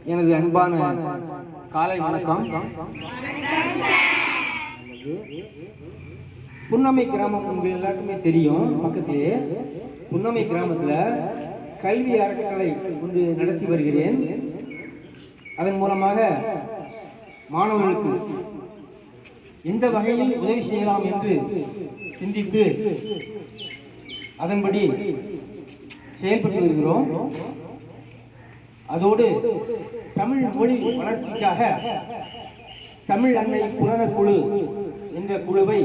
எனது அன்பான காலை வணக்கம். புன்னமை கிராமம் உங்களுக்கு எல்லாருக்குமே தெரியும். பக்கத்திலே புன்னமை கிராமத்தில் கல்வி அறக்கட்டளை ஒன்று நடத்தி வருகிறேன். அதன் மூலமாக மாணவர்களுக்கு எந்த வகையில் உதவி செய்யலாம் என்று சிந்தித்து அதன்படி செயல்பட்டு வருகிறோம். அதோடு தமிழ் மொழி வளர்ச்சிக்காக தமிழ் அன்னை புலன குழு என்ற குழுவை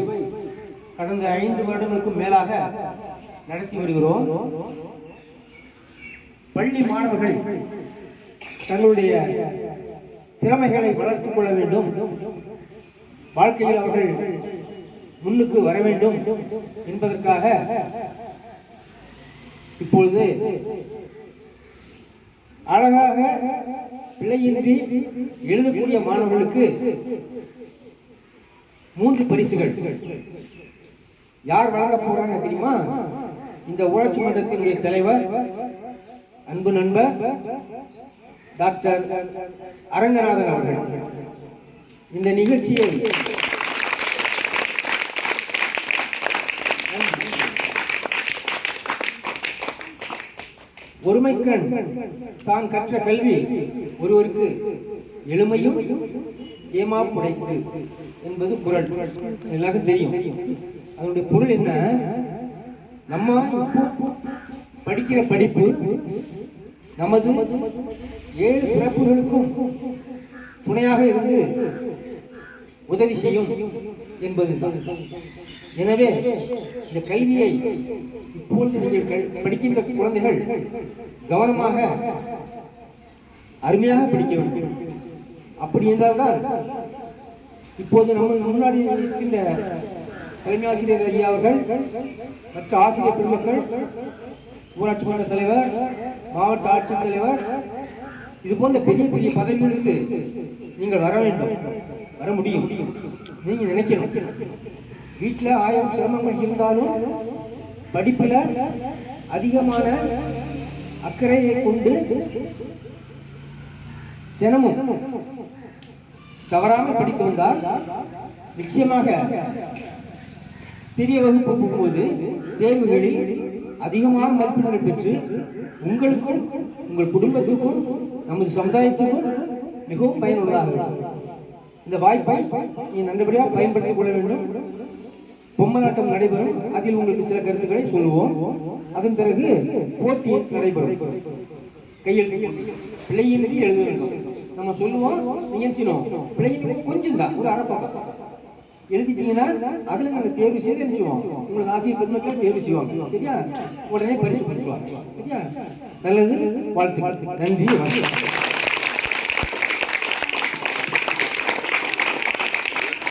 கடந்த 5 வருடங்களுக்கும் மேலாக நடத்தி வருகிறோம். பள்ளி மாணவர்கள் தங்களுடைய திறமைகளை வளர்த்துக் கொள்ள வேண்டும், வாழ்க்கையில் அவர்கள் முன்னுக்கு வர வேண்டும் என்பதற்காக இப்பொழுது அழகாக பிழையின்றி எழுதக்கூடிய மாணவர்களுக்கு 3 பரிசுகள் யார் வழங்க போறாங்க தெரியுமா? இந்த ஊராட்சி மன்றத்தினுடைய தலைவர், அன்பு நண்பர் டாக்டர் அரங்கநாதன் அவர்கள் இந்த நிகழ்ச்சியை ஒருமைக்கண் தான் கற்ற கல்வி ஒருவருக்கு எளிமையும் ஏமா புடைத்து என்பது குறள். எல்லாருக்கும் தெரியும். அதனுடைய பொருள் என்ன? நம்ம படிக்கிற படிப்பு நமது 7 பிறப்புகளுக்கும் துணையாக இருந்து உதவி செய்யும் என்பது. எனவே இந்த கல்வியை இப்பொழுது நீங்கள் படிக்கின்ற குழந்தைகள் கவனமாக அருமையாக படிக்க வேண்டும். அப்படி என்றால்தான் இப்போது நம்ம முன்னாடி இருக்கின்ற தலைமை ஆசிரியர் ஐயா அவர்கள், மற்ற ஆசிரியர் பெருமக்கள், ஊராட்சி மன்ற தலைவர், மாவட்ட ஆட்சித்தலைவர், இது போன்ற பெரிய பெரிய பதவிகளுக்கு நீங்கள் வர வேண்டும், வர முடியும். நீங்க நினைக்கணும், வீட்டில் 1000 சிரமங்கள் இருந்தாலும் படிப்பில் அதிகமான அக்கறையை கொண்டு தினமும் தவறாமல் படித்து வந்தால் நிச்சயமாக பெரிய வகுப்பு போகும்போது தேர்வுகளில் அதிகமான மதிப்பெண்கள் பெற்று உங்களுக்கும் உங்கள் குடும்பத்துக்கும் நமது சமுதாயத்துக்கும் மிகவும் பயனுள்ளதாக இந்த வாய்ப்பை நீ நல்லபடியாக பயன்படுத்திக் கொள்ள வேண்டும். பொம்மலாட்டம் நடைபெறும். அதில் உங்களுக்கு சில கருத்துக்களை சொல்லுவோம். அதன் பிறகு போட்டி நடைபெறும். கையெழுத்து பிள்ளையின்றி எழுத வேண்டும். நம்ம சொல்லுவோம், நீங்க செய்யணும். பிள்ளையின்றி கொஞ்சம் தான், ஒரு 1/2 பக்கம் எழுதிட்டீங்கன்னா அதுல நாங்கள் தேர்வு செய்து எழுதிடுவோம். உங்களுக்கு ஆசிரியர் பெருமக்கள் தேர்வு செய்வாங்க. சரியா? உடனே பரிசு பெற்றுவாங்க. சரியா? நல்லது. வாழ்த்து. நன்றி.